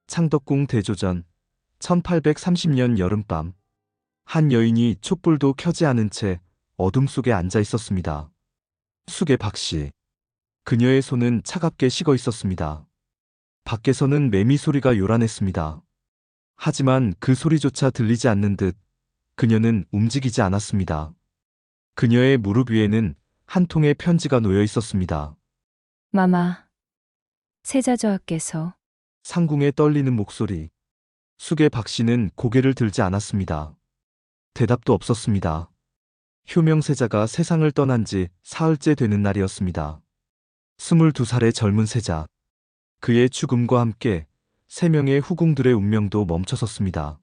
창덕궁 대조전 1830년 여름밤 한 여인이 촛불도 켜지 않은 채 어둠 속에 앉아 있었습니다. 숙의 박씨. 그녀의 손은 차갑게 식어 있었습니다. 밖에서는 매미 소리가 요란했습니다. 하지만 그 소리조차 들리지 않는 듯 그녀는 움직이지 않았습니다. 그녀의 무릎 위에는 한 통의 편지가 놓여 있었습니다. 마마, 세자저하께서 상궁의 떨리는 목소리. 숙의 박씨는 고개를 들지 않았습니다. 대답도 없었습니다. 효명세자가 세상을 떠난 지 사흘째 되는 날이었습니다. 22살의 젊은 세자. 그의 죽음과 함께 3명의 후궁들의 운명도 멈춰섰습니다.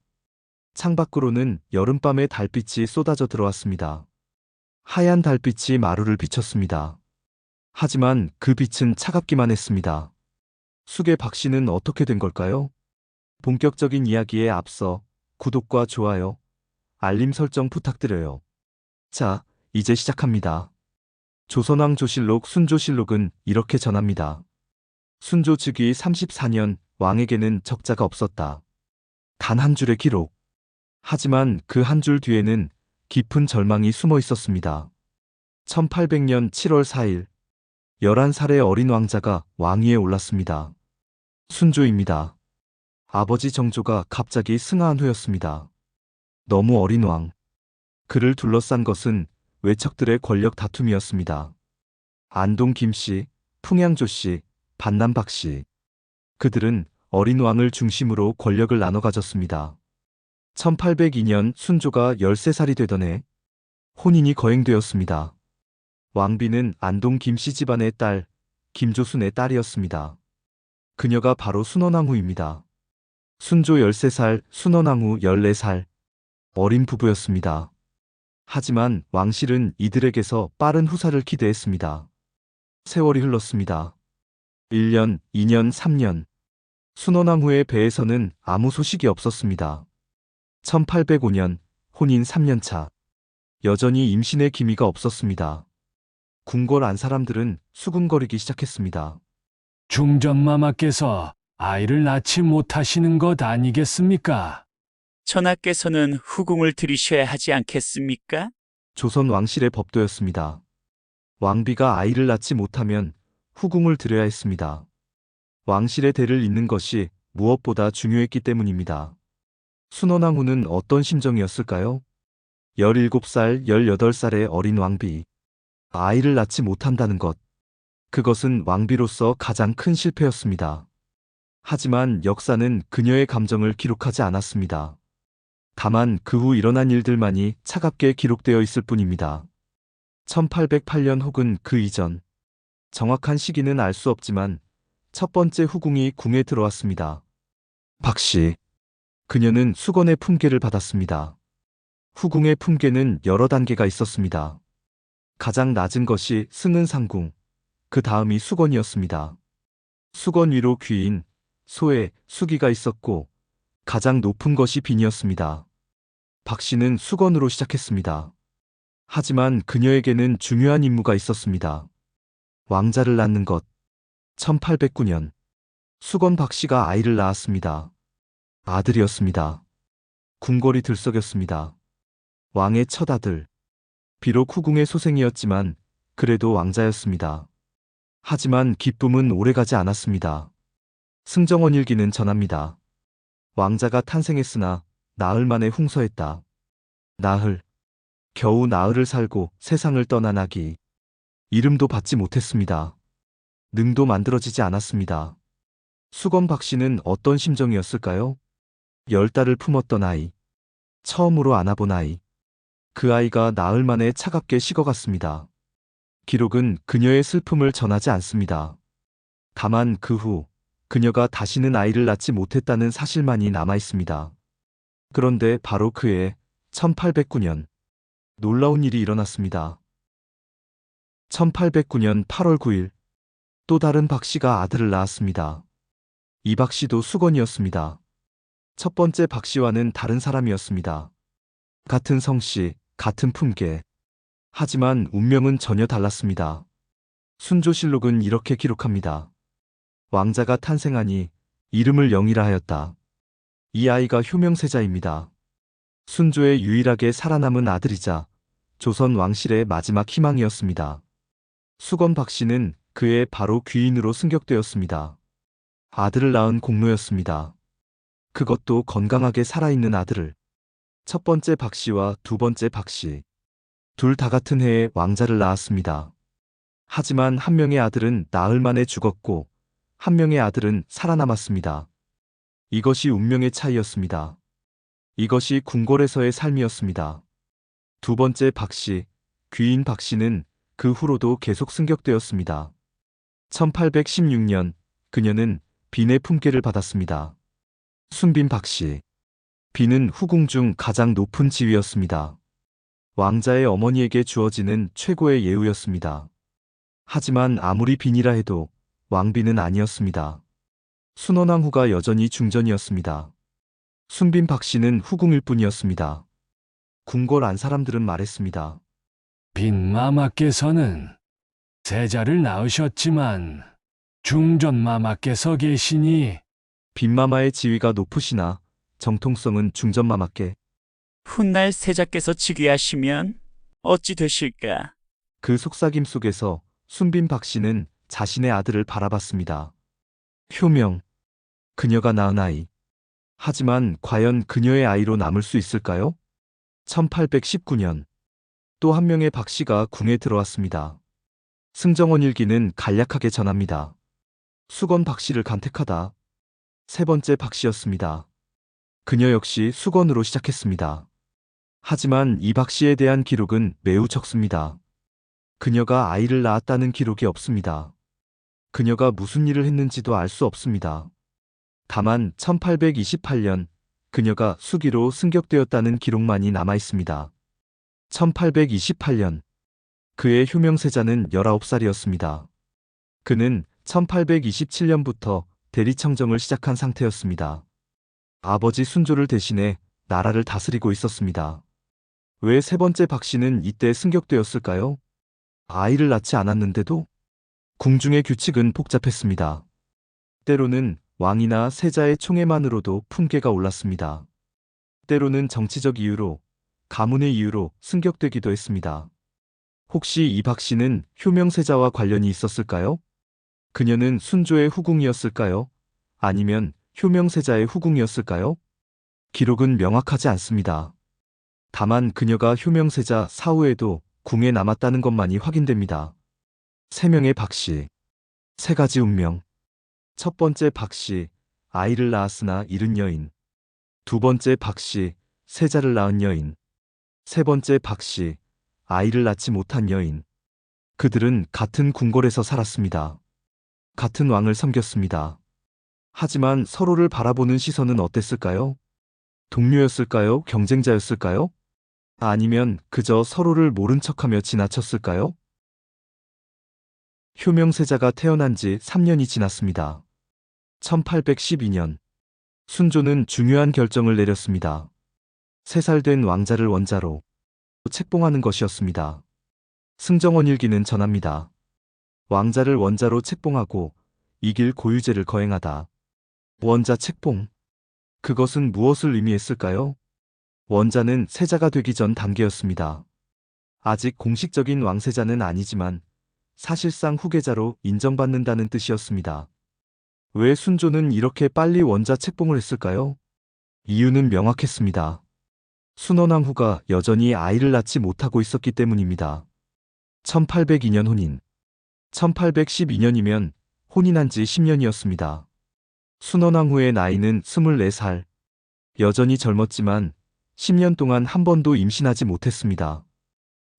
창밖으로는 여름밤의 달빛이 쏟아져 들어왔습니다. 하얀 달빛이 마루를 비쳤습니다. 하지만 그 빛은 차갑기만 했습니다. 숙의 박씨는 어떻게 된 걸까요? 본격적인 이야기에 앞서 구독과 좋아요, 알림 설정 부탁드려요. 자, 이제 시작합니다. 조선왕 조실록 순조실록은 이렇게 전합니다. 순조 즉위 34년 왕에게는 적자가 없었다. 단 한 줄의 기록. 하지만 그 한 줄 뒤에는 깊은 절망이 숨어 있었습니다. 1800년 7월 4일 11살의 어린 왕자가 왕위에 올랐습니다. 순조입니다. 아버지 정조가 갑자기 승하한 후였습니다. 너무 어린 왕. 그를 둘러싼 것은 외척들의 권력 다툼이었습니다. 안동 김씨, 풍양조 씨, 반남 박씨. 그들은 어린 왕을 중심으로 권력을 나눠 가졌습니다. 1802년 순조가 13살이 되던 해 혼인이 거행되었습니다. 왕비는 안동 김씨 집안의 딸 김조순의 딸이었습니다. 그녀가 바로 순원왕후입니다. 순조 13살, 순원왕후 14살. 어린 부부였습니다. 하지만 왕실은 이들에게서 빠른 후사를 기대했습니다. 세월이 흘렀습니다. 1년, 2년, 3년. 순원왕후의 배에서는 아무 소식이 없었습니다. 1805년, 혼인 3년차. 여전히 임신의 기미가 없었습니다. 궁궐 안 사람들은 수군거리기 시작했습니다. 중전마마께서 아이를 낳지 못하시는 것 아니겠습니까? 전하께서는 후궁을 들이셔야 하지 않겠습니까? 조선 왕실의 법도였습니다. 왕비가 아이를 낳지 못하면 후궁을 들여야 했습니다. 왕실의 대를 잇는 것이 무엇보다 중요했기 때문입니다. 순원왕후는 어떤 심정이었을까요? 17살, 18살의 어린 왕비. 아이를 낳지 못한다는 것. 그것은 왕비로서 가장 큰 실패였습니다. 하지만 역사는 그녀의 감정을 기록하지 않았습니다. 다만 그 후 일어난 일들만이 차갑게 기록되어 있을 뿐입니다. 1808년 혹은 그 이전. 정확한 시기는 알 수 없지만 첫 번째 후궁이 궁에 들어왔습니다. 박씨. 그녀는 수건의 품계를 받았습니다. 후궁의 품계는 여러 단계가 있었습니다. 가장 낮은 것이 승은상궁, 그 다음이 수건이었습니다. 수건 위로 귀인, 소의, 수기가 있었고 가장 높은 것이 빈이었습니다. 박씨는 수건으로 시작했습니다. 하지만 그녀에게는 중요한 임무가 있었습니다. 왕자를 낳는 것. 1809년 수건 박씨가 아이를 낳았습니다. 아들이었습니다. 궁궐이 들썩였습니다. 왕의 첫 아들. 비록 후궁의 소생이었지만 그래도 왕자였습니다. 하지만 기쁨은 오래가지 않았습니다. 승정원일기는 전합니다. 왕자가 탄생했으나 나흘 만에 흉서했다. 나흘. 겨우 나흘을 살고 세상을 떠난 아기. 이름도 받지 못했습니다. 능도 만들어지지 않았습니다. 수건 박씨는 어떤 심정이었을까요? 10달을 품었던 아이. 처음으로 안아본 아이. 그 아이가 나흘 만에 차갑게 식어갔습니다. 기록은 그녀의 슬픔을 전하지 않습니다. 다만 그 후 그녀가 다시는 아이를 낳지 못했다는 사실만이 남아있습니다. 그런데 바로 그해 1809년 놀라운 일이 일어났습니다. 1809년 8월 9일 또 다른 박씨가 아들을 낳았습니다. 이 박씨도 수건이었습니다. 첫 번째 박씨와는 다른 사람이었습니다. 같은 성씨, 같은 품계. 하지만 운명은 전혀 달랐습니다. 순조실록은 이렇게 기록합니다. 왕자가 탄생하니 이름을 영이라 하였다. 이 아이가 효명세자입니다. 순조의 유일하게 살아남은 아들이자 조선 왕실의 마지막 희망이었습니다. 수건 박씨는 그의 바로 귀인으로 승격되었습니다. 아들을 낳은 공로였습니다. 그것도 건강하게 살아있는 아들을. 첫 번째 박씨와 두 번째 박씨. 둘 다 같은 해에 왕자를 낳았습니다. 하지만 한 명의 아들은 나흘 만에 죽었고 한 명의 아들은 살아남았습니다. 이것이 운명의 차이였습니다. 이것이 궁궐에서의 삶이었습니다. 두 번째 박씨, 귀인 박씨는 그 후로도 계속 승격되었습니다. 1816년 그녀는 빈의 품계를 받았습니다. 순빈 박씨. 빈은 후궁 중 가장 높은 지위였습니다. 왕자의 어머니에게 주어지는 최고의 예우였습니다. 하지만 아무리 빈이라 해도 왕비는 아니었습니다. 순원왕후가 여전히 중전이었습니다. 순빈 박씨는 후궁일 뿐이었습니다. 궁궐 안 사람들은 말했습니다. 빈마마께서는 세자를 낳으셨지만 중전마마께서 계시니 빈마마의 지위가 높으시나 정통성은 중전마마께. 훗날 세자께서 즉위하시면 어찌 되실까? 그 속삭임 속에서 순빈 박씨는 자신의 아들을 바라봤습니다. 효명. 그녀가 낳은 아이. 하지만 과연 그녀의 아이로 남을 수 있을까요? 1819년 또 한 명의 박씨가 궁에 들어왔습니다. 승정원 일기는 간략하게 전합니다. 수건 박씨를 간택하다. 세 번째 박씨였습니다. 그녀 역시 수건으로 시작했습니다. 하지만 이 박씨에 대한 기록은 매우 적습니다. 그녀가 아이를 낳았다는 기록이 없습니다. 그녀가 무슨 일을 했는지도 알 수 없습니다. 다만 1828년 그녀가 수기로 승격되었다는 기록만이 남아 있습니다. 1828년 그의 효명세자는 19살이었습니다. 그는 1827년부터 대리청정을 시작한 상태였습니다. 아버지 순조를 대신해 나라를 다스리고 있었습니다. 왜 세 번째 박씨는 이때 승격되었을까요? 아이를 낳지 않았는데도? 궁중의 규칙은 복잡했습니다. 때로는 왕이나 세자의 총애만으로도 품계가 올랐습니다. 때로는 정치적 이유로, 가문의 이유로 승격되기도 했습니다. 혹시 이 박씨는 효명세자와 관련이 있었을까요? 그녀는 순조의 후궁이었을까요? 아니면 효명세자의 후궁이었을까요? 기록은 명확하지 않습니다. 다만 그녀가 효명세자 사후에도 궁에 남았다는 것만이 확인됩니다. 세 명의 박씨. 세 가지 운명. 첫 번째 박씨, 아이를 낳았으나 잃은 여인. 두 번째 박씨, 세자를 낳은 여인. 세 번째 박씨, 아이를 낳지 못한 여인. 그들은 같은 궁궐에서 살았습니다. 같은 왕을 섬겼습니다. 하지만 서로를 바라보는 시선은 어땠을까요? 동료였을까요? 경쟁자였을까요? 아니면 그저 서로를 모른 척하며 지나쳤을까요? 효명세자가 태어난 지 3년이 지났습니다. 1812년 순조는 중요한 결정을 내렸습니다. 3살 된 왕자를 원자로 책봉하는 것이었습니다. 승정원 일기는 전합니다. 왕자를 원자로 책봉하고 이길 고유제를 거행하다. 원자 책봉. 그것은 무엇을 의미했을까요? 원자는 세자가 되기 전 단계였습니다. 아직 공식적인 왕세자는 아니지만 사실상 후계자로 인정받는다는 뜻이었습니다. 왜 순조는 이렇게 빨리 원자 책봉을 했을까요? 이유는 명확했습니다. 순원왕후가 여전히 아이를 낳지 못하고 있었기 때문입니다. 1802년 혼인. 1812년이면 혼인한 지 10년이었습니다. 순원왕후의 나이는 24살. 여전히 젊었지만 10년 동안 한 번도 임신하지 못했습니다.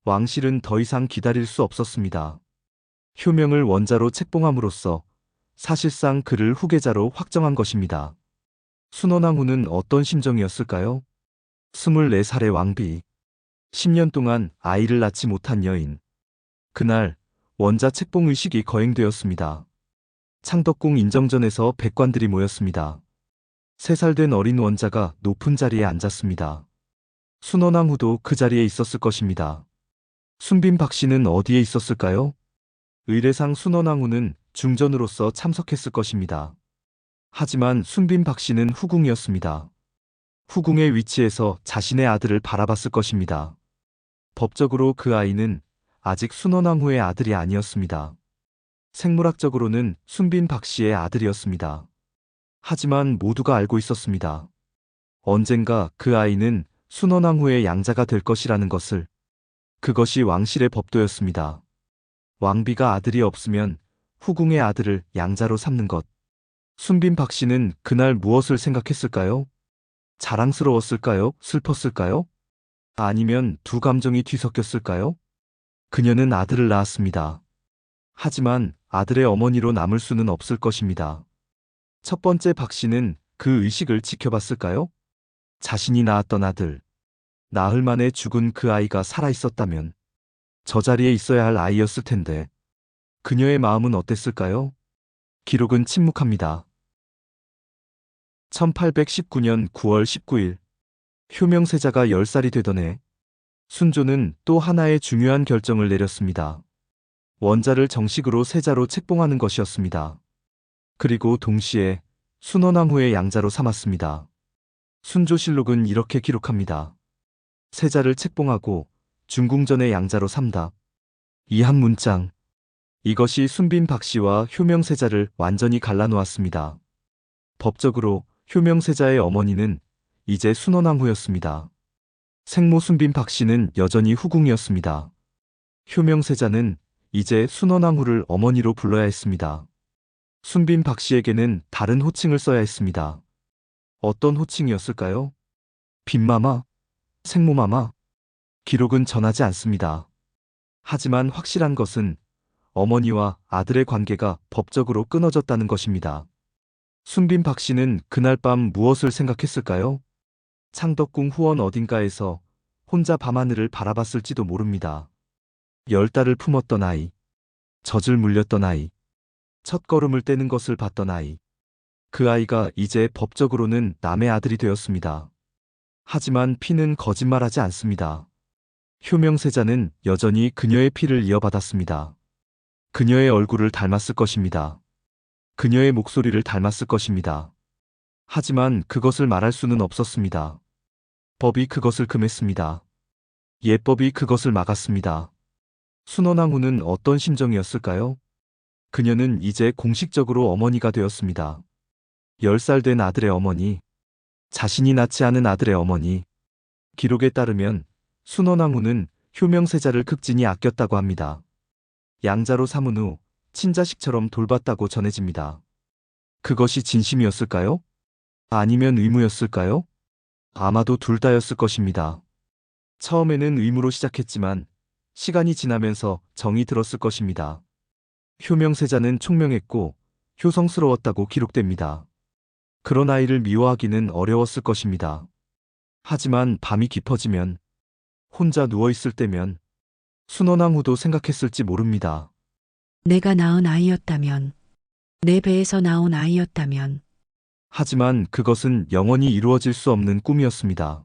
왕실은 더 이상 기다릴 수 없었습니다. 효명을 원자로 책봉함으로써 사실상 그를 후계자로 확정한 것입니다. 순원왕후는 어떤 심정이었을까요? 24살의 왕비. 10년 동안 아이를 낳지 못한 여인. 그날 원자 책봉 의식이 거행되었습니다. 창덕궁 인정전에서 백관들이 모였습니다. 3살 된 어린 원자가 높은 자리에 앉았습니다. 순원왕후도 그 자리에 있었을 것입니다. 순빈 박씨는 어디에 있었을까요? 의례상 순원왕후는 중전으로서 참석했을 것입니다. 하지만 순빈 박씨는 후궁이었습니다. 후궁의 위치에서 자신의 아들을 바라봤을 것입니다. 법적으로 그 아이는 아직 순원왕후의 아들이 아니었습니다. 생물학적으로는 순빈 박씨의 아들이었습니다. 하지만 모두가 알고 있었습니다. 언젠가 그 아이는 순원왕후의 양자가 될 것이라는 것을. 그것이 왕실의 법도였습니다. 왕비가 아들이 없으면 후궁의 아들을 양자로 삼는 것. 순빈 박씨는 그날 무엇을 생각했을까요? 자랑스러웠을까요? 슬펐을까요? 아니면 두 감정이 뒤섞였을까요? 그녀는 아들을 낳았습니다. 하지만 아들의 어머니로 남을 수는 없을 것입니다. 첫 번째 박씨는 그 의식을 지켜봤을까요? 자신이 낳았던 아들, 나흘 만에 죽은 그 아이가 살아있었다면 저 자리에 있어야 할 아이였을 텐데 그녀의 마음은 어땠을까요? 기록은 침묵합니다. 1819년 9월 19일 효명세자가 10살이 되던 해 순조는 또 하나의 중요한 결정을 내렸습니다. 원자를 정식으로 세자로 책봉하는 것이었습니다. 그리고 동시에 순원왕후의 양자로 삼았습니다. 순조실록은 이렇게 기록합니다. 세자를 책봉하고 중궁전의 양자로 삼다. 이 한 문장. 이것이 순빈 박씨와 효명세자를 완전히 갈라놓았습니다. 법적으로 효명세자의 어머니는 이제 순원왕후였습니다. 생모 순빈 박씨는 여전히 후궁이었습니다. 효명세자는 이제 순원왕후를 어머니로 불러야 했습니다. 순빈 박씨에게는 다른 호칭을 써야 했습니다. 어떤 호칭이었을까요? 빈마마? 생모마마? 기록은 전하지 않습니다. 하지만 확실한 것은 어머니와 아들의 관계가 법적으로 끊어졌다는 것입니다. 순빈 박씨는 그날 밤 무엇을 생각했을까요? 창덕궁 후원 어딘가에서 혼자 밤하늘을 바라봤을지도 모릅니다. 10달을 품었던 아이, 젖을 물렸던 아이, 첫걸음을 떼는 것을 봤던 아이. 그 아이가 이제 법적으로는 남의 아들이 되었습니다. 하지만 피는 거짓말하지 않습니다. 효명세자는 여전히 그녀의 피를 이어받았습니다. 그녀의 얼굴을 닮았을 것입니다. 그녀의 목소리를 닮았을 것입니다. 하지만 그것을 말할 수는 없었습니다. 법이 그것을 금했습니다. 예법이 그것을 막았습니다. 순원왕후는 어떤 심정이었을까요? 그녀는 이제 공식적으로 어머니가 되었습니다. 10살 된 아들의 어머니, 자신이 낳지 않은 아들의 어머니. 기록에 따르면 순원왕후는 효명세자를 극진히 아꼈다고 합니다. 양자로 삼은 후 친자식처럼 돌봤다고 전해집니다. 그것이 진심이었을까요? 아니면 의무였을까요? 아마도 둘 다였을 것입니다. 처음에는 의무로 시작했지만 시간이 지나면서 정이 들었을 것입니다. 효명세자는 총명했고 효성스러웠다고 기록됩니다. 그런 아이를 미워하기는 어려웠을 것입니다. 하지만 밤이 깊어지면, 혼자 누워있을 때면 순원왕후도 생각했을지 모릅니다. 내가 낳은 아이였다면, 내 배에서 나온 아이였다면, 하지만 그것은 영원히 이루어질 수 없는 꿈이었습니다.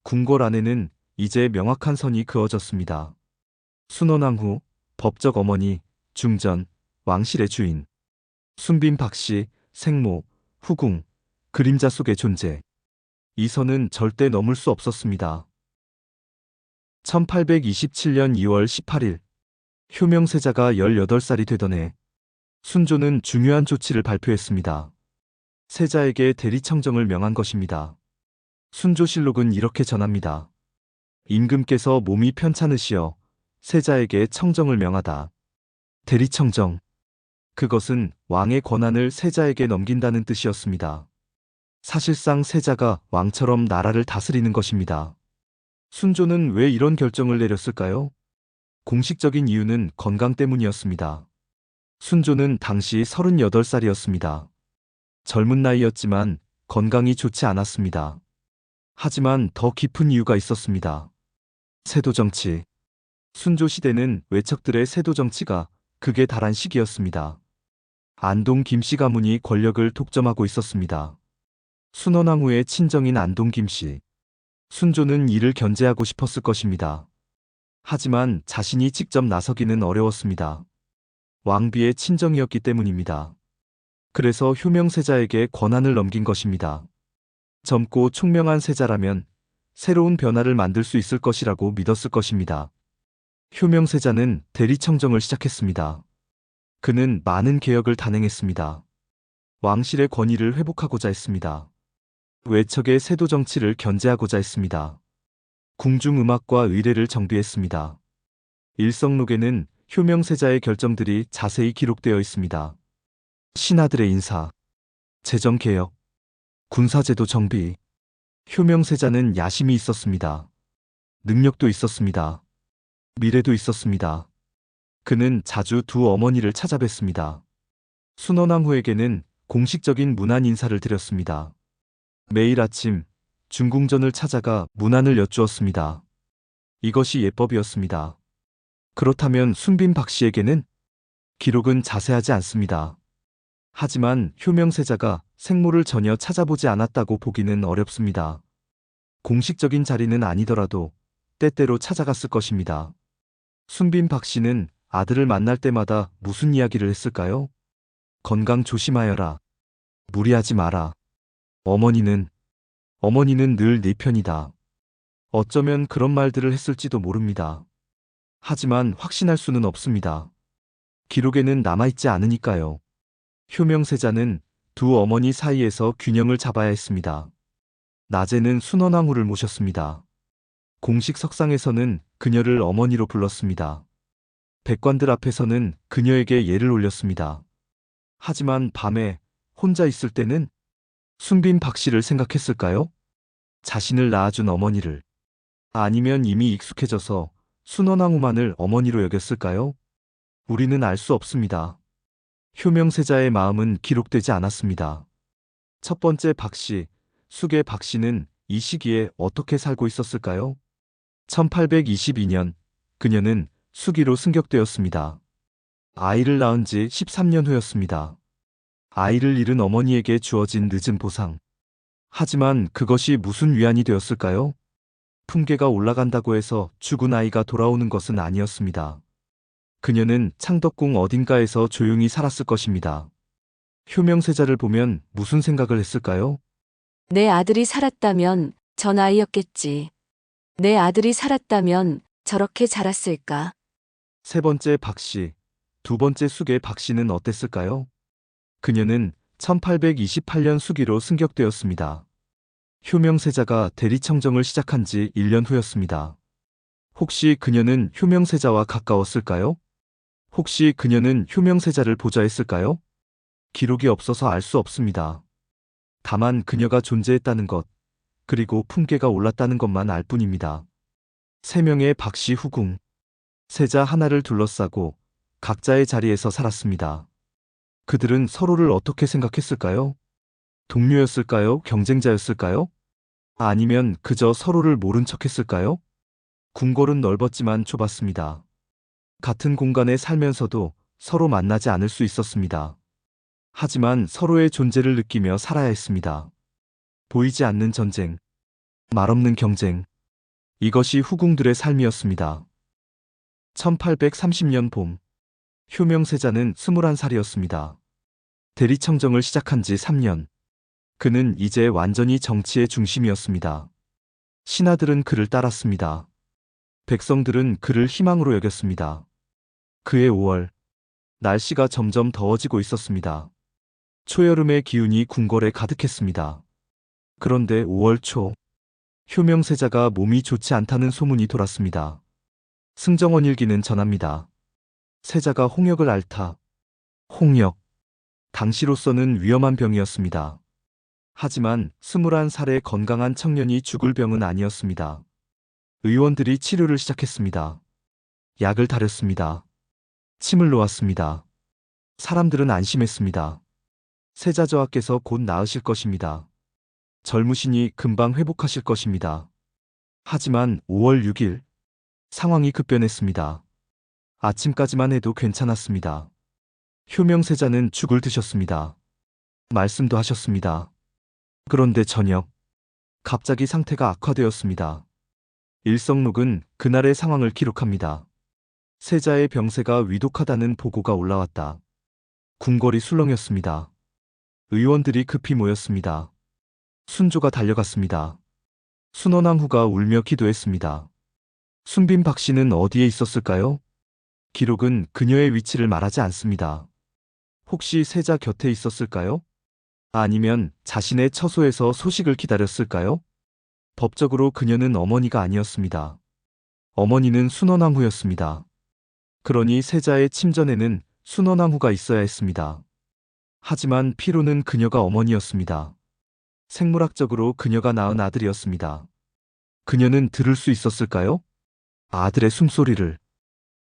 궁궐 안에는 이제 명확한 선이 그어졌습니다. 순원왕후, 법적 어머니, 중전, 왕실의 주인. 순빈 박씨, 생모, 후궁, 그림자 속의 존재. 이 선은 절대 넘을 수 없었습니다. 1827년 2월 18일, 효명세자가 18살이 되던 해, 순조는 중요한 조치를 발표했습니다. 세자에게 대리청정을 명한 것입니다. 순조실록은 이렇게 전합니다. 임금께서 몸이 편찮으시어 세자에게 청정을 명하다. 대리청정. 그것은 왕의 권한을 세자에게 넘긴다는 뜻이었습니다. 사실상 세자가 왕처럼 나라를 다스리는 것입니다. 순조는 왜 이런 결정을 내렸을까요? 공식적인 이유는 건강 때문이었습니다. 순조는 당시 38살이었습니다. 젊은 나이였지만 건강이 좋지 않았습니다. 하지만 더 깊은 이유가 있었습니다. 세도정치. 순조 시대는 외척들의 세도정치가 극에 달한 시기였습니다. 안동 김씨 가문이 권력을 독점하고 있었습니다. 순원왕후의 친정인 안동 김씨. 순조는 이를 견제하고 싶었을 것입니다. 하지만 자신이 직접 나서기는 어려웠습니다. 왕비의 친정이었기 때문입니다. 그래서 효명세자에게 권한을 넘긴 것입니다. 젊고 총명한 세자라면 새로운 변화를 만들 수 있을 것이라고 믿었을 것입니다. 효명세자는 대리청정을 시작했습니다. 그는 많은 개혁을 단행했습니다. 왕실의 권위를 회복하고자 했습니다. 외척의 세도 정치를 견제하고자 했습니다. 궁중음악과 의례를 정비했습니다. 일성록에는 효명세자의 결정들이 자세히 기록되어 있습니다. 신하들의 인사, 재정개혁, 군사제도 정비. 효명세자는 야심이 있었습니다. 능력도 있었습니다. 미래도 있었습니다. 그는 자주 두 어머니를 찾아뵀습니다. 순원왕후에게는 공식적인 문안 인사를 드렸습니다. 매일 아침 중궁전을 찾아가 문안을 여쭈었습니다. 이것이 예법이었습니다. 그렇다면 순빈 박씨에게는? 기록은 자세하지 않습니다. 하지만 효명세자가 생모를 전혀 찾아보지 않았다고 보기는 어렵습니다. 공식적인 자리는 아니더라도 때때로 찾아갔을 것입니다. 순빈 박씨는 아들을 만날 때마다 무슨 이야기를 했을까요? 건강 조심하여라. 무리하지 마라. 어머니는 늘 네 편이다. 어쩌면 그런 말들을 했을지도 모릅니다. 하지만 확신할 수는 없습니다. 기록에는 남아있지 않으니까요. 효명세자는 두 어머니 사이에서 균형을 잡아야 했습니다. 낮에는 순원왕후를 모셨습니다. 공식 석상에서는 그녀를 어머니로 불렀습니다. 백관들 앞에서는 그녀에게 예를 올렸습니다. 하지만 밤에 혼자 있을 때는 순빈 박씨를 생각했을까요? 자신을 낳아준 어머니를. 아니면 이미 익숙해져서 순원왕후만을 어머니로 여겼을까요? 우리는 알 수 없습니다. 효명세자의 마음은 기록되지 않았습니다. 첫 번째 박씨, 숙의 박씨는 이 시기에 어떻게 살고 있었을까요? 1822년 그녀는 수기로 승격되었습니다. 아이를 낳은 지 13년 후였습니다. 아이를 잃은 어머니에게 주어진 늦은 보상. 하지만 그것이 무슨 위안이 되었을까요? 품계가 올라간다고 해서 죽은 아이가 돌아오는 것은 아니었습니다. 그녀는 창덕궁 어딘가에서 조용히 살았을 것입니다. 효명세자를 보면 무슨 생각을 했을까요? 내 아들이 살았다면 전 아이였겠지. 내 아들이 살았다면 저렇게 자랐을까? 세 번째 박씨, 두 번째 숙의 박씨는 어땠을까요? 그녀는 1828년 수기로 승격되었습니다. 효명세자가 대리청정을 시작한 지 1년 후였습니다. 혹시 그녀는 효명세자와 가까웠을까요? 혹시 그녀는 효명세자를 보좌했을까요? 기록이 없어서 알 수 없습니다. 다만 그녀가 존재했다는 것, 그리고 품계가 올랐다는 것만 알 뿐입니다. 3명의 박씨 후궁, 세자 하나를 둘러싸고 각자의 자리에서 살았습니다. 그들은 서로를 어떻게 생각했을까요? 동료였을까요? 경쟁자였을까요? 아니면 그저 서로를 모른 척했을까요? 궁궐은 넓었지만 좁았습니다. 같은 공간에 살면서도 서로 만나지 않을 수 있었습니다. 하지만 서로의 존재를 느끼며 살아야 했습니다. 보이지 않는 전쟁, 말없는 경쟁. 이것이 후궁들의 삶이었습니다. 1830년 봄, 효명세자는 21살이었습니다. 대리청정을 시작한 지 3년. 그는 이제 완전히 정치의 중심이었습니다. 신하들은 그를 따랐습니다. 백성들은 그를 희망으로 여겼습니다. 그해 5월, 날씨가 점점 더워지고 있었습니다. 초여름의 기운이 궁궐에 가득했습니다. 그런데 5월 초, 효명세자가 몸이 좋지 않다는 소문이 돌았습니다. 승정원일기는 전합니다. 세자가 홍역을 앓다. 홍역. 당시로서는 위험한 병이었습니다. 하지만 21살의 건강한 청년이 죽을 병은 아니었습니다. 의원들이 치료를 시작했습니다. 약을 다렸습니다. 침을 놓았습니다. 사람들은 안심했습니다. 세자저하께서 곧 나으실 것입니다. 젊으시니 금방 회복하실 것입니다. 하지만 5월 6일, 상황이 급변했습니다. 아침까지만 해도 괜찮았습니다. 효명세자는 죽을 드셨습니다. 말씀도 하셨습니다. 그런데 저녁, 갑자기 상태가 악화되었습니다. 일성록은 그날의 상황을 기록합니다. 세자의 병세가 위독하다는 보고가 올라왔다. 궁궐이 술렁였습니다. 의원들이 급히 모였습니다. 순조가 달려갔습니다. 순원왕후가 울며 기도했습니다. 순빈 박 씨는 어디에 있었을까요? 기록은 그녀의 위치를 말하지 않습니다. 혹시 세자 곁에 있었을까요? 아니면 자신의 처소에서 소식을 기다렸을까요? 법적으로 그녀는 어머니가 아니었습니다. 어머니는 순원왕후였습니다. 그러니 세자의 침전에는 순원왕후가 있어야 했습니다. 하지만 피로는 그녀가 어머니였습니다. 생물학적으로 그녀가 낳은 아들이었습니다. 그녀는 들을 수 있었을까요? 아들의 숨소리를,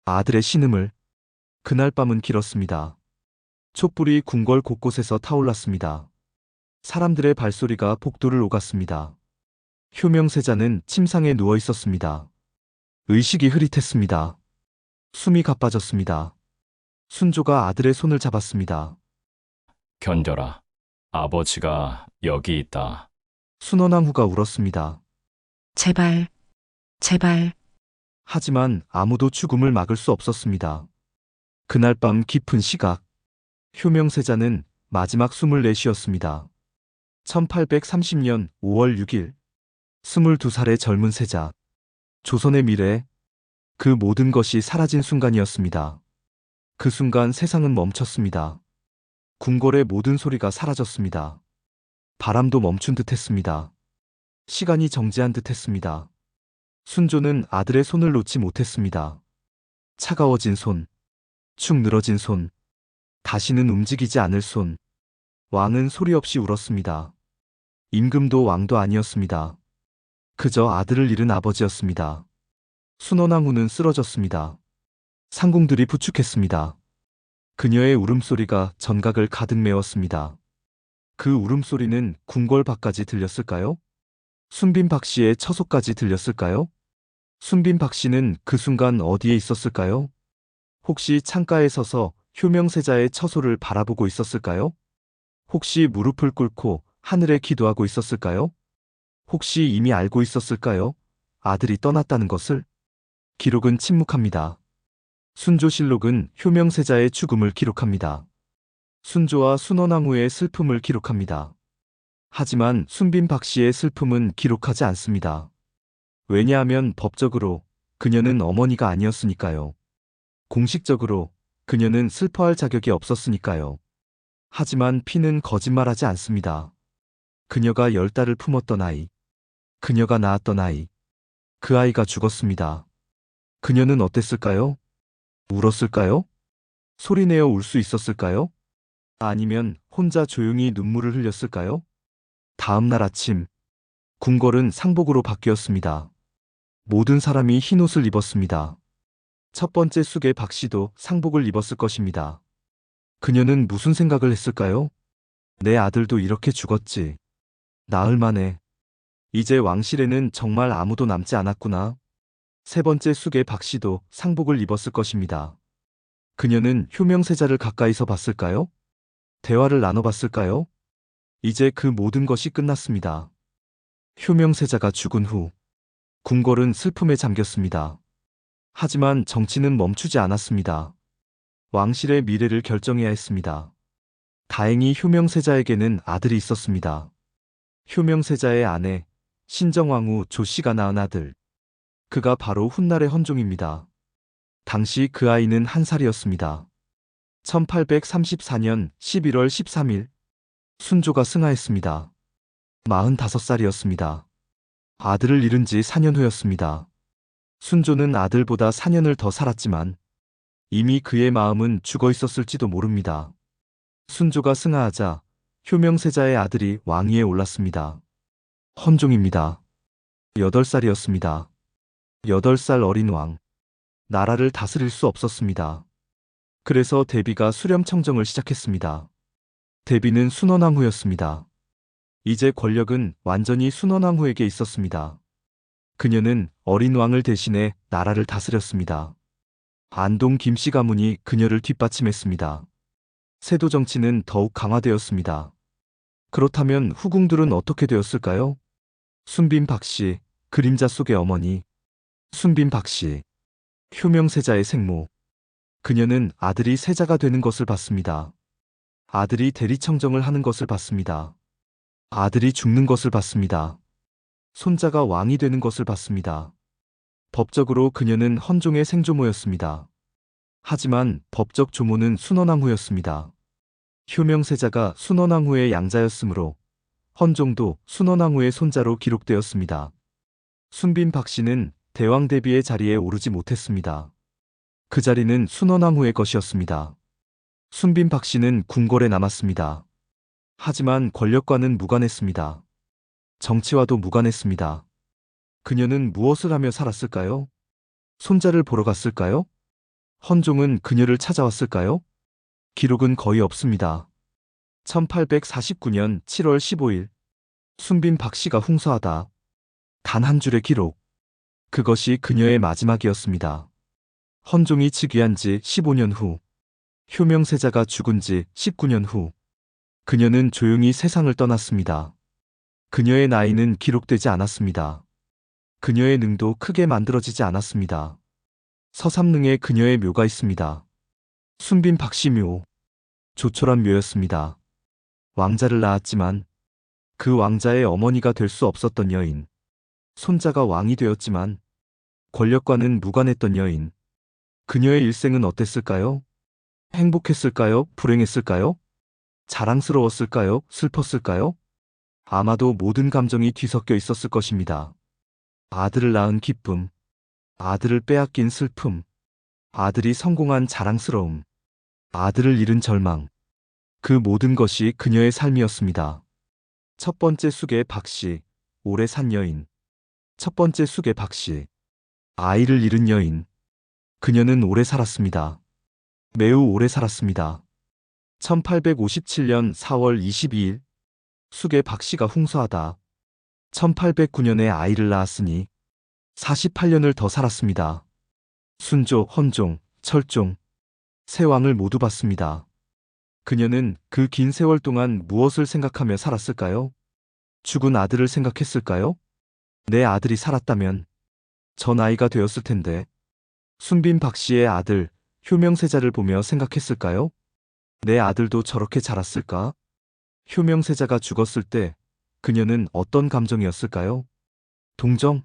아들의 신음을. 그날 밤은 길었습니다. 촛불이 궁궐 곳곳에서 타올랐습니다. 사람들의 발소리가 복도를 오갔습니다. 효명세자는 침상에 누워 있었습니다. 의식이 흐릿했습니다. 숨이 가빠졌습니다. 순조가 아들의 손을 잡았습니다. 견뎌라. 아버지가 여기 있다. 순원왕후가 울었습니다. 제발, 제발. 하지만 아무도 죽음을 막을 수 없었습니다. 그날 밤 깊은 시각, 효명세자는 마지막 숨을 내쉬었습니다. 1830년 5월 6일, 22살의 젊은 세자, 조선의 미래, 그 모든 것이 사라진 순간이었습니다. 그 순간 세상은 멈췄습니다. 궁궐의 모든 소리가 사라졌습니다. 바람도 멈춘 듯 했습니다. 시간이 정지한 듯 했습니다. 순조는 아들의 손을 놓지 못했습니다. 차가워진 손, 축 늘어진 손, 다시는 움직이지 않을 손. 왕은 소리 없이 울었습니다. 임금도 왕도 아니었습니다. 그저 아들을 잃은 아버지였습니다. 순원왕후는 쓰러졌습니다. 상궁들이 부축했습니다. 그녀의 울음소리가 전각을 가득 메웠습니다. 그 울음소리는 궁궐 밖까지 들렸을까요? 순빈 박 씨의 처소까지 들렸을까요? 순빈 박 씨는 그 순간 어디에 있었을까요? 혹시 창가에 서서 효명세자의 처소를 바라보고 있었을까요? 혹시 무릎을 꿇고 하늘에 기도하고 있었을까요? 혹시 이미 알고 있었을까요? 아들이 떠났다는 것을? 기록은 침묵합니다. 순조실록은 효명세자의 죽음을 기록합니다. 순조와 순원왕후의 슬픔을 기록합니다. 하지만 순빈 박 씨의 슬픔은 기록하지 않습니다. 왜냐하면 법적으로 그녀는 어머니가 아니었으니까요. 공식적으로 그녀는 슬퍼할 자격이 없었으니까요. 하지만 피는 거짓말하지 않습니다. 그녀가 10달을 품었던 아이, 그녀가 낳았던 아이, 그 아이가 죽었습니다. 그녀는 어땠을까요? 울었을까요? 소리내어 울 수 있었을까요? 아니면 혼자 조용히 눈물을 흘렸을까요? 다음 날 아침, 궁궐은 상복으로 바뀌었습니다. 모든 사람이 흰옷을 입었습니다. 첫 번째 숙의 박 씨도 상복을 입었을 것입니다. 그녀는 무슨 생각을 했을까요? 내 아들도 이렇게 죽었지. 나흘 만에. 이제 왕실에는 정말 아무도 남지 않았구나. 세 번째 숙의 박 씨도 상복을 입었을 것입니다. 그녀는 효명세자를 가까이서 봤을까요? 대화를 나눠봤을까요? 이제 그 모든 것이 끝났습니다. 효명세자가 죽은 후 궁궐은 슬픔에 잠겼습니다. 하지만 정치는 멈추지 않았습니다. 왕실의 미래를 결정해야 했습니다. 다행히 효명세자에게는 아들이 있었습니다. 효명세자의 아내 신정왕후 조씨가 낳은 아들. 그가 바로 훗날의 헌종입니다. 당시 그 아이는 1살이었습니다. 1834년 11월 13일 순조가 승하했습니다. 45살이었습니다. 아들을 잃은 지 4년 후였습니다. 순조는 아들보다 4년을 더 살았지만 이미 그의 마음은 죽어 있었을지도 모릅니다. 순조가 승하하자 효명세자의 아들이 왕위에 올랐습니다. 헌종입니다. 8살이었습니다. 8살 어린 왕. 나라를 다스릴 수 없었습니다. 그래서 대비가 수렴청정을 시작했습니다. 대비는 순원왕후였습니다. 이제 권력은 완전히 순원왕후에게 있었습니다. 그녀는 어린 왕을 대신해 나라를 다스렸습니다. 안동 김씨 가문이 그녀를 뒷받침했습니다. 세도 정치는 더욱 강화되었습니다. 그렇다면 후궁들은 어떻게 되었을까요? 순빈 박 씨, 그림자 속의 어머니. 순빈 박 씨, 효명세자의 생모. 그녀는 아들이 세자가 되는 것을 봤습니다. 아들이 대리청정을 하는 것을 봤습니다. 아들이 죽는 것을 봤습니다. 손자가 왕이 되는 것을 봤습니다. 법적으로 그녀는 헌종의 생조모였습니다. 하지만 법적 조모는 순원왕후였습니다. 효명세자가 순원왕후의 양자였으므로 헌종도 순원왕후의 손자로 기록되었습니다. 순빈 박씨는 대왕 대비의 자리에 오르지 못했습니다. 그 자리는 순원왕후의 것이었습니다. 순빈 박씨는 궁궐에 남았습니다. 하지만 권력과는 무관했습니다. 정치와도 무관했습니다. 그녀는 무엇을 하며 살았을까요? 손자를 보러 갔을까요? 헌종은 그녀를 찾아왔을까요? 기록은 거의 없습니다. 1849년 7월 15일 순빈 박씨가 훈서하다. 단 한 줄의 기록. 그것이 그녀의 마지막이었습니다. 헌종이 즉위한 지 15년 후, 효명세자가 죽은 지 19년 후, 그녀는 조용히 세상을 떠났습니다. 그녀의 나이는 기록되지 않았습니다. 그녀의 능도 크게 만들어지지 않았습니다. 서삼릉에 그녀의 묘가 있습니다. 순빈 박씨 묘. 조촐한 묘였습니다. 왕자를 낳았지만 그 왕자의 어머니가 될 수 없었던 여인. 손자가 왕이 되었지만 권력과는 무관했던 여인. 그녀의 일생은 어땠을까요? 행복했을까요? 불행했을까요? 자랑스러웠을까요? 슬펐을까요? 아마도 모든 감정이 뒤섞여 있었을 것입니다. 아들을 낳은 기쁨, 아들을 빼앗긴 슬픔, 아들이 성공한 자랑스러움, 아들을 잃은 절망. 그 모든 것이 그녀의 삶이었습니다. 첫 번째 숙의 박씨, 오래 산 여인. 첫 번째 숙의 박씨, 아이를 잃은 여인. 그녀는 오래 살았습니다. 매우 오래 살았습니다. 1857년 4월 22일, 숙의 박씨가 훈서하다. 1809년에 아이를 낳았으니 48년을 더 살았습니다. 순조, 헌종, 철종, 세 왕을 모두 봤습니다. 그녀는 그 긴 세월 동안 무엇을 생각하며 살았을까요? 죽은 아들을 생각했을까요? 내 아들이 살았다면 전 아이가 되었을 텐데. 순빈 박씨의 아들, 효명세자를 보며 생각했을까요? 내 아들도 저렇게 자랐을까? 효명세자가 죽었을 때 그녀는 어떤 감정이었을까요? 동정?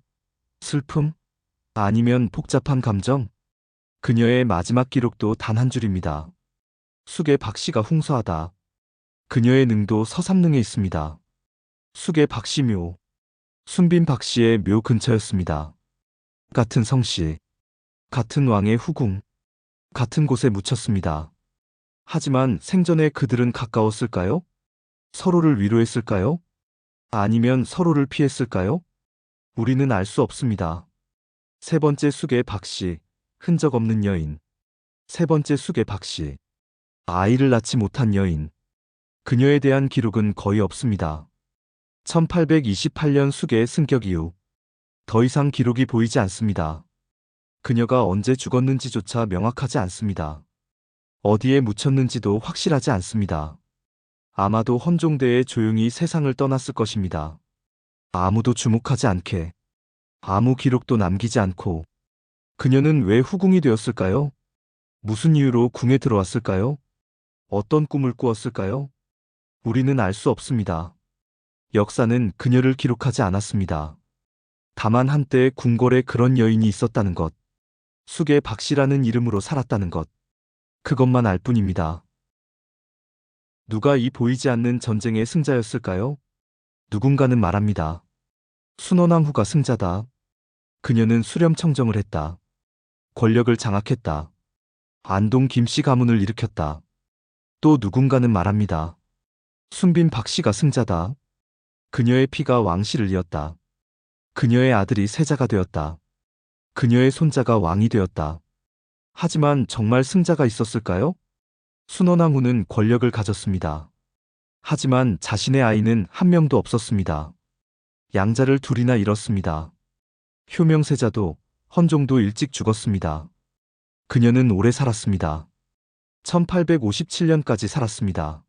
슬픔? 아니면 복잡한 감정? 그녀의 마지막 기록도 단 한 줄입니다. 숙의 박씨가 훈서하다. 그녀의 능도 서삼릉에 있습니다. 숙의 박씨묘. 순빈 박씨의 묘 근처였습니다. 같은 성씨, 같은 왕의 후궁, 같은 곳에 묻혔습니다. 하지만 생전에 그들은 가까웠을까요? 서로를 위로했을까요? 아니면 서로를 피했을까요? 우리는 알 수 없습니다. 세 번째 숙의 박씨, 흔적 없는 여인. 세 번째 숙의 박씨, 아이를 낳지 못한 여인. 그녀에 대한 기록은 거의 없습니다. 1828년 숙의 승격 이후 더 이상 기록이 보이지 않습니다. 그녀가 언제 죽었는지조차 명확하지 않습니다. 어디에 묻혔는지도 확실하지 않습니다. 아마도 헌종대에 조용히 세상을 떠났을 것입니다. 아무도 주목하지 않게, 아무 기록도 남기지 않고. 그녀는 왜 후궁이 되었을까요? 무슨 이유로 궁에 들어왔을까요? 어떤 꿈을 꾸었을까요? 우리는 알 수 없습니다. 역사는 그녀를 기록하지 않았습니다. 다만 한때 궁궐에 그런 여인이 있었다는 것, 숙의 박씨라는 이름으로 살았다는 것, 그것만 알 뿐입니다. 누가 이 보이지 않는 전쟁의 승자였을까요? 누군가는 말합니다. 순원왕후가 승자다. 그녀는 수렴청정을 했다. 권력을 장악했다. 안동 김씨 가문을 일으켰다. 또 누군가는 말합니다. 순빈 박씨가 승자다. 그녀의 피가 왕실을 이었다. 그녀의 아들이 세자가 되었다. 그녀의 손자가 왕이 되었다. 하지만 정말 승자가 있었을까요? 순원왕후는 권력을 가졌습니다. 하지만 자신의 아이는 한 명도 없었습니다. 양자를 둘이나 잃었습니다. 효명세자도 헌종도 일찍 죽었습니다. 그녀는 오래 살았습니다. 1857년까지 살았습니다.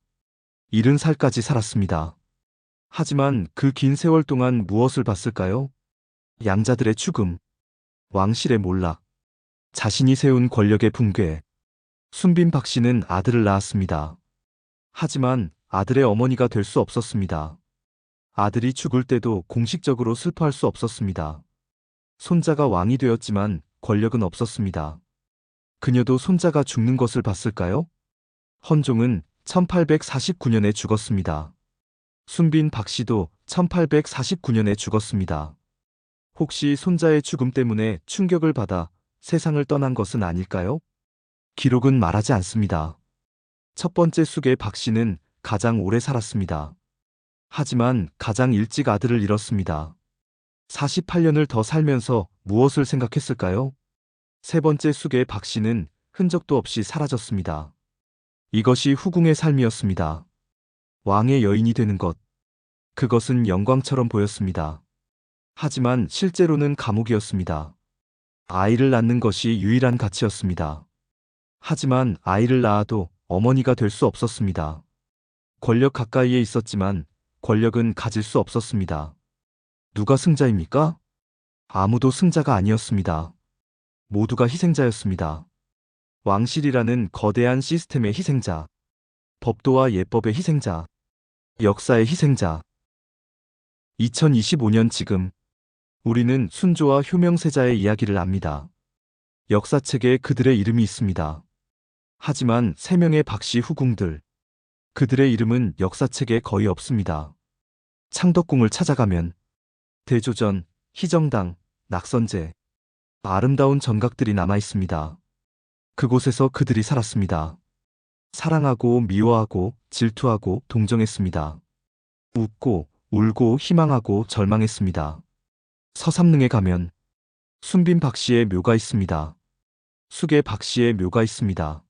70살까지 살았습니다. 하지만 그 긴 세월 동안 무엇을 봤을까요? 양자들의 죽음, 왕실의 몰락, 자신이 세운 권력의 붕괴. 순빈 박씨는 아들을 낳았습니다. 하지만 아들의 어머니가 될 수 없었습니다. 아들이 죽을 때도 공식적으로 슬퍼할 수 없었습니다. 손자가 왕이 되었지만 권력은 없었습니다. 그녀도 손자가 죽는 것을 봤을까요? 헌종은 1849년에 죽었습니다. 순빈 박씨도 1849년에 죽었습니다. 혹시 손자의 죽음 때문에 충격을 받아 세상을 떠난 것은 아닐까요? 기록은 말하지 않습니다. 첫 번째 숙의 박씨는 가장 오래 살았습니다. 하지만 가장 일찍 아들을 잃었습니다. 48년을 더 살면서 무엇을 생각했을까요? 세 번째 숙의 박씨는 흔적도 없이 사라졌습니다. 이것이 후궁의 삶이었습니다. 왕의 여인이 되는 것. 그것은 영광처럼 보였습니다. 하지만 실제로는 감옥이었습니다. 아이를 낳는 것이 유일한 가치였습니다. 하지만 아이를 낳아도 어머니가 될 수 없었습니다. 권력 가까이에 있었지만 권력은 가질 수 없었습니다. 누가 승자입니까? 아무도 승자가 아니었습니다. 모두가 희생자였습니다. 왕실이라는 거대한 시스템의 희생자, 법도와 예법의 희생자, 역사의 희생자. 2025년 지금 우리는 순조와 효명세자의 이야기를 압니다. 역사책에 그들의 이름이 있습니다. 하지만 3명의 박씨 후궁들, 그들의 이름은 역사책에 거의 없습니다. 창덕궁을 찾아가면 대조전, 희정당, 낙선제, 아름다운 전각들이 남아 있습니다. 그곳에서 그들이 살았습니다. 사랑하고 미워하고 질투하고 동정했습니다. 웃고 울고 희망하고 절망했습니다. 서삼릉에 가면 순빈 박씨의 묘가 있습니다. 숙의 박씨의 묘가 있습니다.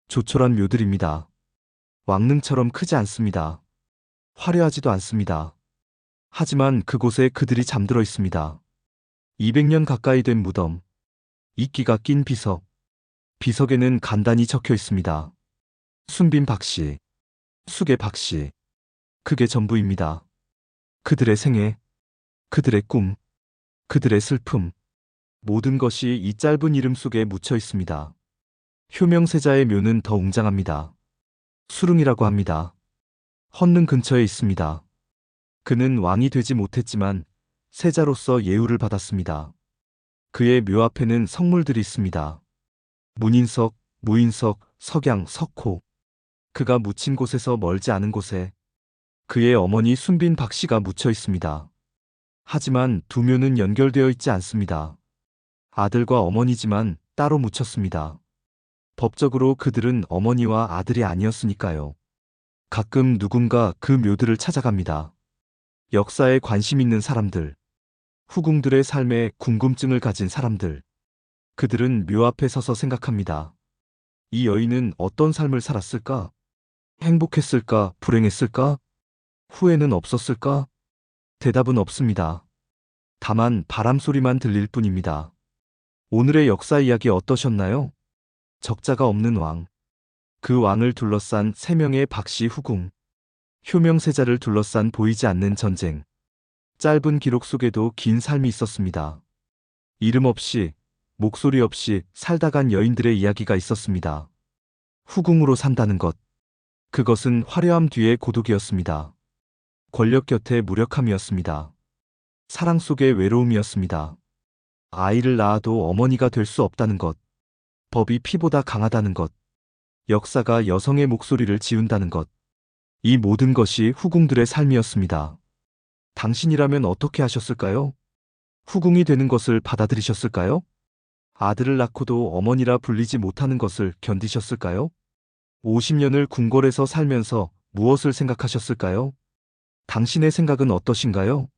조촐한 묘들입니다. 왕릉처럼 크지 않습니다. 화려하지도 않습니다. 하지만 그곳에 그들이 잠들어 있습니다. 200년 가까이 된 무덤, 이끼가 낀 비석, 비석에는 간단히 적혀 있습니다. 순빈 박씨, 숙의 박씨, 그게 전부입니다. 그들의 생애, 그들의 꿈, 그들의 슬픔, 모든 것이 이 짧은 이름 속에 묻혀 있습니다. 효명세자의 묘는 더 웅장합니다. 수릉이라고 합니다. 헌릉 근처에 있습니다. 그는 왕이 되지 못했지만 세자로서 예우를 받았습니다. 그의 묘 앞에는 성물들이 있습니다. 문인석, 무인석, 석양, 석호. 그가 묻힌 곳에서 멀지 않은 곳에 그의 어머니 순빈 박씨가 묻혀 있습니다. 하지만 두 묘는 연결되어 있지 않습니다. 아들과 어머니지만 따로 묻혔습니다. 법적으로 그들은 어머니와 아들이 아니었으니까요. 가끔 누군가 그 묘들을 찾아갑니다. 역사에 관심 있는 사람들, 후궁들의 삶에 궁금증을 가진 사람들. 그들은 묘 앞에 서서 생각합니다. 이 여인은 어떤 삶을 살았을까? 행복했을까? 불행했을까? 후회는 없었을까? 대답은 없습니다. 다만 바람소리만 들릴 뿐입니다. 오늘의 역사 이야기 어떠셨나요? 적자가 없는 왕. 그 왕을 둘러싼 3명의 박씨 후궁. 효명세자를 둘러싼 보이지 않는 전쟁. 짧은 기록 속에도 긴 삶이 있었습니다. 이름 없이, 목소리 없이 살다간 여인들의 이야기가 있었습니다. 후궁으로 산다는 것. 그것은 화려함 뒤에 고독이었습니다. 권력 곁에 무력함이었습니다. 사랑 속의 외로움이었습니다. 아이를 낳아도 어머니가 될 수 없다는 것. 법이 피보다 강하다는 것. 역사가 여성의 목소리를 지운다는 것. 이 모든 것이 후궁들의 삶이었습니다. 당신이라면 어떻게 하셨을까요? 후궁이 되는 것을 받아들이셨을까요? 아들을 낳고도 어머니라 불리지 못하는 것을 견디셨을까요? 50년을 궁궐에서 살면서 무엇을 생각하셨을까요? 당신의 생각은 어떠신가요?